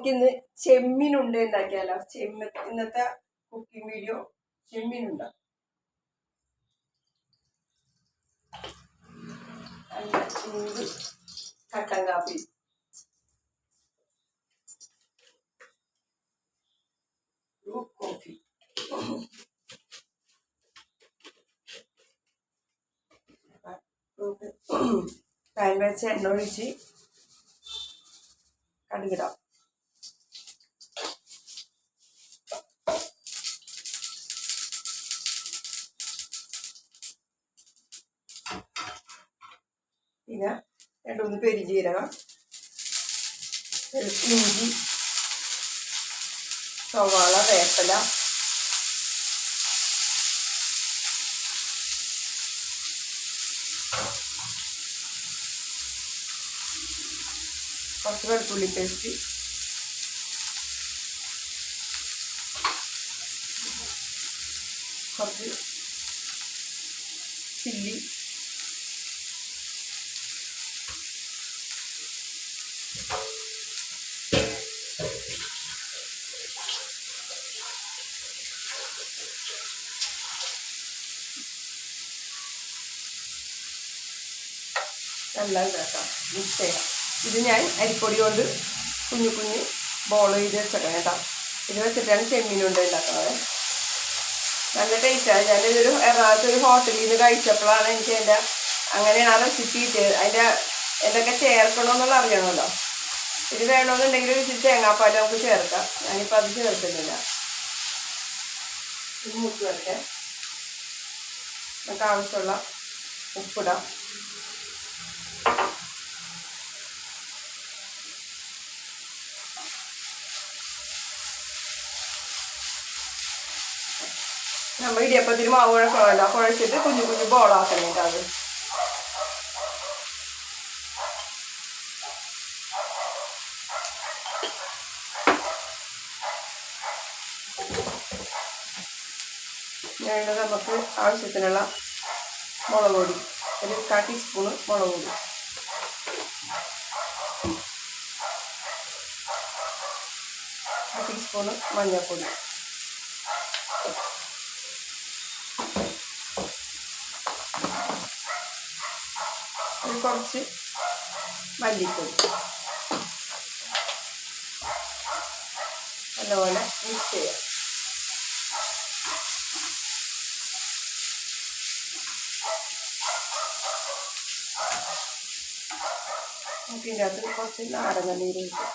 നമുക്കിന്ന് ചെമ്മീനുണ്ട ഉണ്ടാക്കിയാലോ? ഇന്നത്തെ കുക്കിംഗ് വീഡിയോ ചെമ്മീനുണ്ട. ചൂട് കട്ടൻ കാപ്പി, കോഫി. പാൻ വെച്ച് എണ്ണ ഒഴിച്ച് കടുകിടാം. പിന്നെ 2-3 പെരിഞ്ജീരകം, ഇഞ്ചി, സവാള, വേപ്പില, കുറച്ച് വെളുത്തുള്ളി പേസ്റ്റ്, കുറച്ച് ചില്ലി, എല്ലാം ഇതാക്കാം, മിക്സ് ചെയ്യാം. ഇത് ഞാൻ അരിപ്പൊടി കൊണ്ട് കുഞ്ഞു കുഞ്ഞ് ബോൾ ചെയ്ത് വെച്ചേക്കാം കേട്ടോ. ഇത് വെച്ചിട്ടാണ് ചെമ്മീനുണ്ട ഉണ്ടാക്കുന്നത്. നല്ല ടേസ്റ്റാണ്. ഞാനിതൊരു എറണാകുളത്തൊരു ഹോട്ടലിൽ നിന്ന് കഴിച്ചപ്പോഴാണ് എനിക്ക് അങ്ങനെയാണ് ആ റെസിപ്പി കിട്ടിയത്. എന്തൊക്കെ ചേർക്കണമെന്നുള്ള അറിയണമല്ലോ. ഇത് വേണമെന്നുണ്ടെങ്കിൽ ഇച്ചിരി തേങ്ങാപ്പാൽ നമുക്ക് ചേർക്കാം. ഞാനിപ്പോൾ അത് ചേർക്കുന്നില്ല. ഇത് മൂത്ത് വരട്ടെ. നമുക്ക് ആവശ്യമുള്ള ഉപ്പിടാം. നമ്മൾ ഇടിയപ്പത്തിന് മാവ് കുഴക്കണമല്ലോ, കുഴച്ചിട്ട് കുഞ്ഞു കുഞ്ഞു ബോളാക്കണേട്ടോ. അത് വേണ്ടത് നമുക്ക് ആവശ്യത്തിനുള്ള മുളക് പൊടി, ഒരു 1/4 ടീസ്പൂണ് മുളക് പൊടി, ടീസ്പൂണ് മഞ്ഞൾപ്പൊടി, കുറച്ച് മല്ലിപ്പൊടി. നല്ലപോലെ മിക്സ് ചെയ്യാം. നമുക്ക് ഇതിൻ്റെ അകത്ത് കുറച്ച് നാരങ്ങ നീര് ഒഴിക്കാം.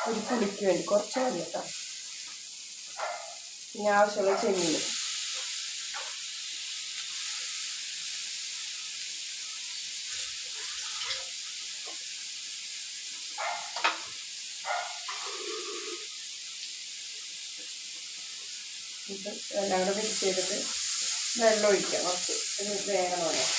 ഒരു പുളിക്ക് വേണ്ടി കുറച്ച് മഞ്ഞക്കാം. പിന്നെ ആവശ്യമുള്ള ചെമ്മീൻ. എല്ലാം കൂടെ മിക്സ് ചെയ്തിട്ട് വെള്ളം ഒഴിക്കാം. കുറച്ച് വേഗം വേണം.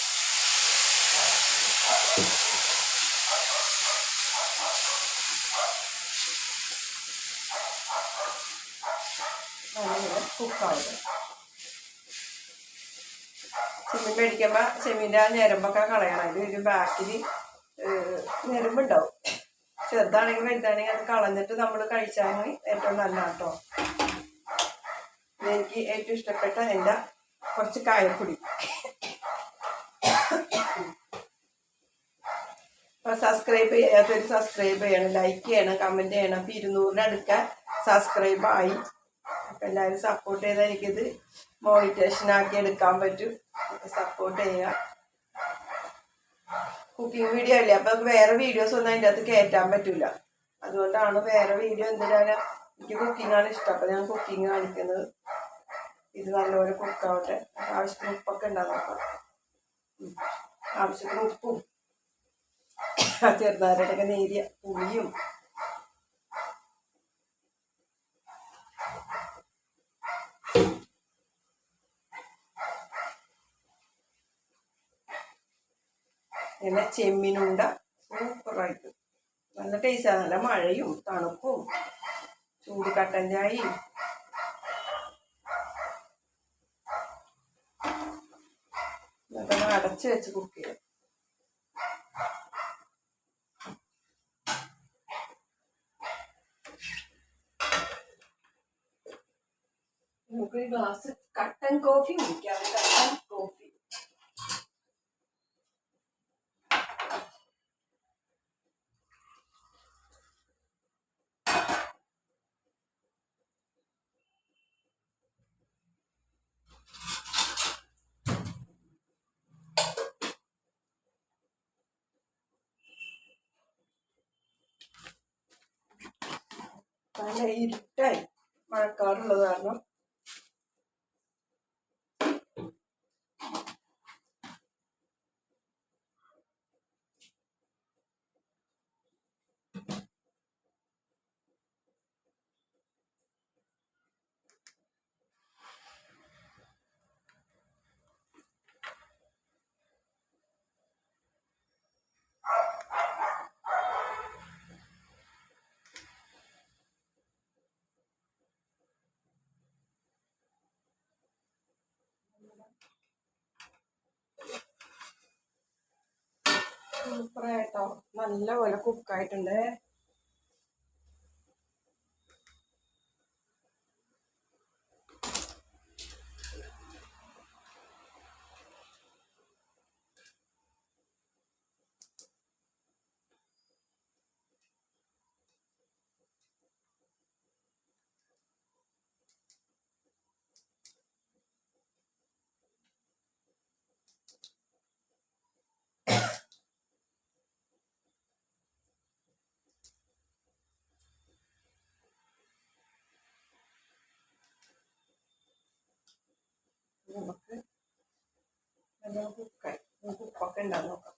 നല്ല കുക്കാവുക. ചെമ്മീൻ മേടിക്കുമ്പോൾ ചെമ്മീൻ്റെ ആ ഞരമ്പൊക്കെ കളയണം. അതിൽ ബാക്കിൽ ഞരമ്പുണ്ടാവും. ചെറുതാണെങ്കിൽ വലുതാണെങ്കിൽ അത് കളഞ്ഞിട്ട് നമ്മൾ കഴിച്ചാൽ ഏറ്റവും നല്ല കേട്ടോ. എനിക്ക് ഏറ്റവും ഇഷ്ടപ്പെട്ട എൻ്റെ കുറച്ച് കായപ്പൊടി. അപ്പോൾ സബ്സ്ക്രൈബ് ചെയ്യാത്തൊരു സബ്സ്ക്രൈബ് ചെയ്യണം, ലൈക്ക് ചെയ്യണം, കമൻറ്റ് ചെയ്യണം. അപ്പോൾ 200 അടുക്കാൻ സബ്സ്ക്രൈബ് ആയി. അപ്പോൾ എല്ലാവരും സപ്പോർട്ട് ചെയ്താൽ എനിക്കിത് മോണിറ്റേഷനാക്കി എടുക്കാൻ പറ്റും. അപ്പോൾ സപ്പോർട്ട് ചെയ്യുക. കുക്കിംഗ് വീഡിയോ അല്ലേ, അപ്പോൾ നമുക്ക് വേറെ വീഡിയോസ് ഒന്നും അതിൻ്റെ അകത്ത് കയറ്റാൻ പറ്റില്ല. അതുകൊണ്ടാണ് വേറെ വീഡിയോ എന്തിനാണ്. എനിക്ക് കുക്കിങ്ങാണ് ഇഷ്ടം. അപ്പോൾ ഞാൻ കുക്കിങ് കാണിക്കുന്നത്. ഇത് നല്ലപോലെ കുക്കാവട്ടെ. ആവശ്യത്തിന് ഉപ്പൊക്കെ ഉണ്ടാകും. ആവശ്യത്തിന് ഉപ്പും ചെറുനാരങ്ങയൊക്കെ നേരിയ പുളിയും പിന്നെ ചെമ്മീനുണ്ട സൂപ്പറായിട്ട് നല്ല ടേസ്റ്റാണ്. നല്ല മഴയും തണുപ്പും ചൂട് കട്ടൻ ചായയും. എന്നിട്ട് അടച്ച് വെച്ച് കുക്ക് ചെയ്യാം. നമുക്കൊരു ഗ്ലാസ് കട്ടൻ കോഫി കുടിക്കാം. കട്ടൻ കോഫി. നല്ല ഇരുട്ടായി, മഴക്കാറുള്ളത് കാരണം. സൂപ്പറായിട്ടോ, നല്ല പോലെ കുക്കായിട്ടുണ്ട്. നമുക്ക് നല്ല കുക്കായി. ഉപ്പൊക്കെ ഉണ്ടാകും നോക്കാം.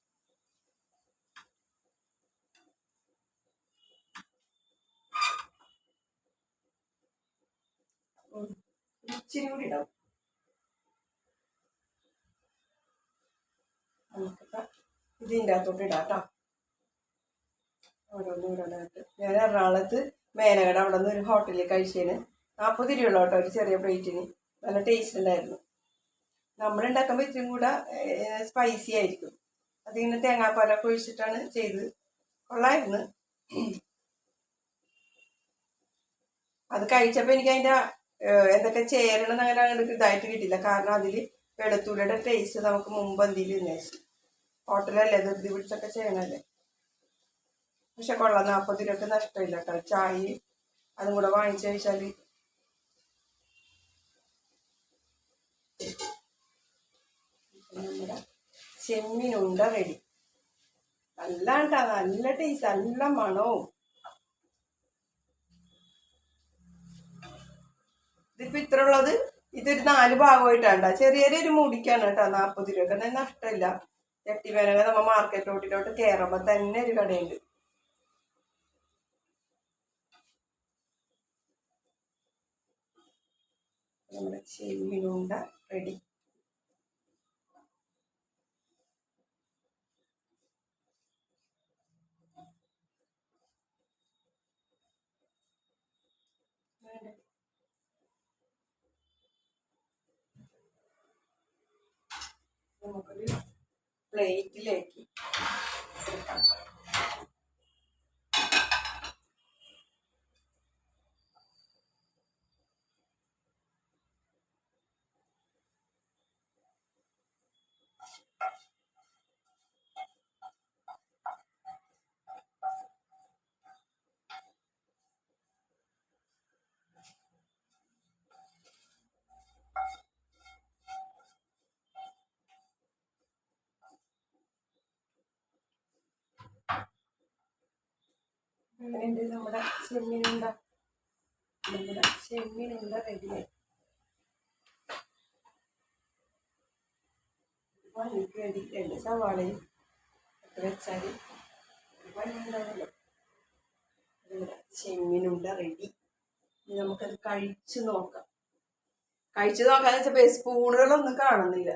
ഇച്ചിരി കൂടി ഇടാം. നമുക്കിപ്പോൾ ഇതിൻ്റെ അകത്തോട്ട് ഇടാം കേട്ടോ. ഓരോന്നോരോന്നായിട്ട്. ഞാൻ എറണാകുളത്ത് മേനകട അവിടെ നിന്ന് ഒരു ഹോട്ടലിൽ കഴിച്ചതിന് 40 രൂപയുള്ള കേട്ടോ ഒരു ചെറിയ പ്ലേറ്റിന്. നല്ല ടേസ്റ്റ് ഉണ്ടായിരുന്നു. നമ്മളുണ്ടാക്കുമ്പോൾ ഇത്തിരി കൂടെ സ്പൈസി ആയിരിക്കും. അതിങ്ങനെ തേങ്ങാപ്പാലൊക്കെ ഒഴിച്ചിട്ടാണ് ചെയ്ത്. കൊള്ളായിരുന്നു. അത് കഴിച്ചപ്പോൾ എനിക്ക് അതിൻ്റെ എന്തൊക്കെ ചേരണമെന്ന് അങ്ങനെ അങ്ങോട്ട് ഇതായിട്ട് കിട്ടില്ല. കാരണം അതിൽ വെളുത്തുള്ളിയുടെ ടേസ്റ്റ് നമുക്ക് മുമ്പ് എന്തെങ്കിലും ഉന്നയിച്ചു. ഹോട്ടലല്ലേ, ധൃതി പിടിച്ചൊക്കെ ചെയ്യണല്ലേ. പക്ഷെ കൊള്ളാം. 40 രൂപയ്ക്ക് നഷ്ടമില്ല കേട്ടോ. ചായ അതും കൂടെ വാങ്ങിച്ചു കഴിച്ചാൽ നമ്മുടെ ചെമ്മീനുണ്ട റെഡി. നല്ല കേട്ടോ, നല്ല ടേസ്റ്റ്, നല്ല മണവും. ഇതിപ്പോൾ ഇത്ര ഉള്ളത് ഇതൊരു 4 ഭാഗമായിട്ടാണ്. ചെറിയ ചെറിയൊരു മുടിക്കാണ് കേട്ടോ 40 രൂപ. എന്നാൽ നഷ്ടമില്ല. ചട്ടിമേനക നമ്മൾ മാർക്കറ്റ് റോഡിലോട്ട് കയറുമ്പോൾ തന്നെ ഒരു കടയുണ്ട്. നമ്മുടെ ചെമ്മീനുണ്ട റെഡി. നമുക്കൊരു പ്ലേറ്റിലേക്ക് എടുക്കാം. അങ്ങനെയുണ്ട് നമ്മുടെ ചെമ്മീനുണ്ട റെഡിയായി. എനിക്ക് വേണ്ടി 2 സവാളയും ഒക്കെ വെച്ചാൽ ഉണ്ടാവല്ലോ. ചെമ്മീനുണ്ട റെഡി. ഇനി നമുക്കത് കഴിച്ചു നോക്കാം. കഴിച്ചു വെച്ചപ്പോൾ സ്പൂണുകളൊന്നും കാണുന്നില്ല.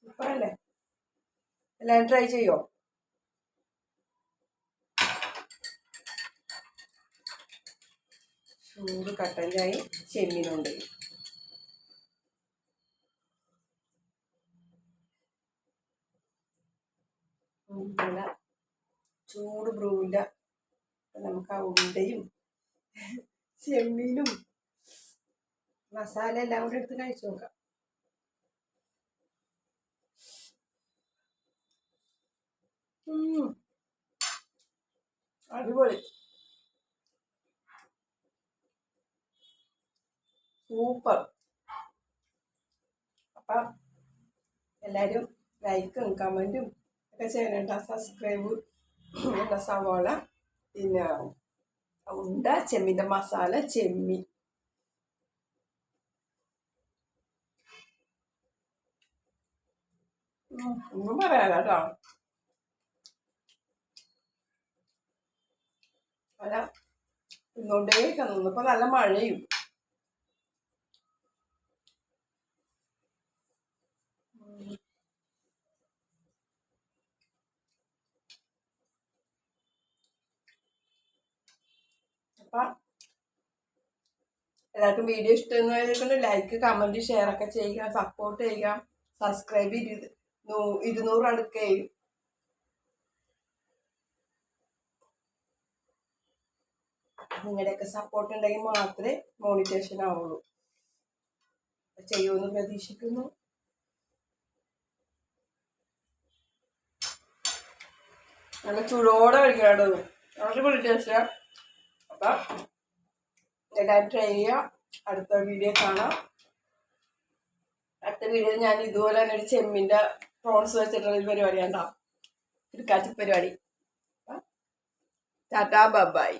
സൂപ്പറല്ലേ? എല്ലാവരും ട്രൈ ചെയ്യോ? ചൂട് കട്ടൻ ചായ ചെമ്മീനുണ്ട്. നമുക്ക് ആ ഉണ്ടയും ചെമ്മീനും മസാല എല്ലാം കൂടെ എടുത്ത് കഴിച്ചു നോക്കാം. അടിപൊളി, സൂപ്പർ. അപ്പം എല്ലാവരും ലൈക്കും കമൻറ്റും ഒക്കെ ചെയ്യണേണ്ട. സബ്സ്ക്രൈബ്, സവാള, പിന്നെ ഉണ്ട, ചെമ്മീൻ്റെ മസാല, ചെമ്മീൻ. ഒന്നും പറയാല കേട്ടോ. അല്ല തിന്നോണ്ടേക്കാൻ തോന്നുന്നു. ഇപ്പൊ നല്ല മഴയും. അപ്പൊ എല്ലാവർക്കും വീഡിയോ ഇഷ്ടമായതുകൊണ്ട് ലൈക്ക്, കമന്റ്, ഷെയർ ഒക്കെ ചെയ്യുക, സപ്പോർട്ട് ചെയ്യുക. സബ്സ്ക്രൈബ് 200 അടുക്കുകയും. നിങ്ങളുടെയൊക്കെ സപ്പോർട്ട് ഉണ്ടെങ്കിൽ മാത്രമേ മോണിറ്റേഷൻ ആവുള്ളൂ. ചെയ്യുമെന്ന് പ്രതീക്ഷിക്കുന്നു. നല്ല ചൂടോടെ കഴിക്കാറുണ്ട്. അടിപൊളി ടേസ്റ്റ്. അപ്പം എല്ലാവരും ട്രൈ ചെയ്യുക. അടുത്ത വീഡിയോ കാണാം. അടുത്ത വീഡിയോ ഞാൻ ഇതുപോലെ തന്നെ ഒരു ചെമ്മിൻ്റെ പ്രോൺസ് വെച്ചിട്ടുള്ള ഒരു പരിപാടി ഉണ്ടാവും. ഒരു കാച്ചി പരിപാടി. Tata bye.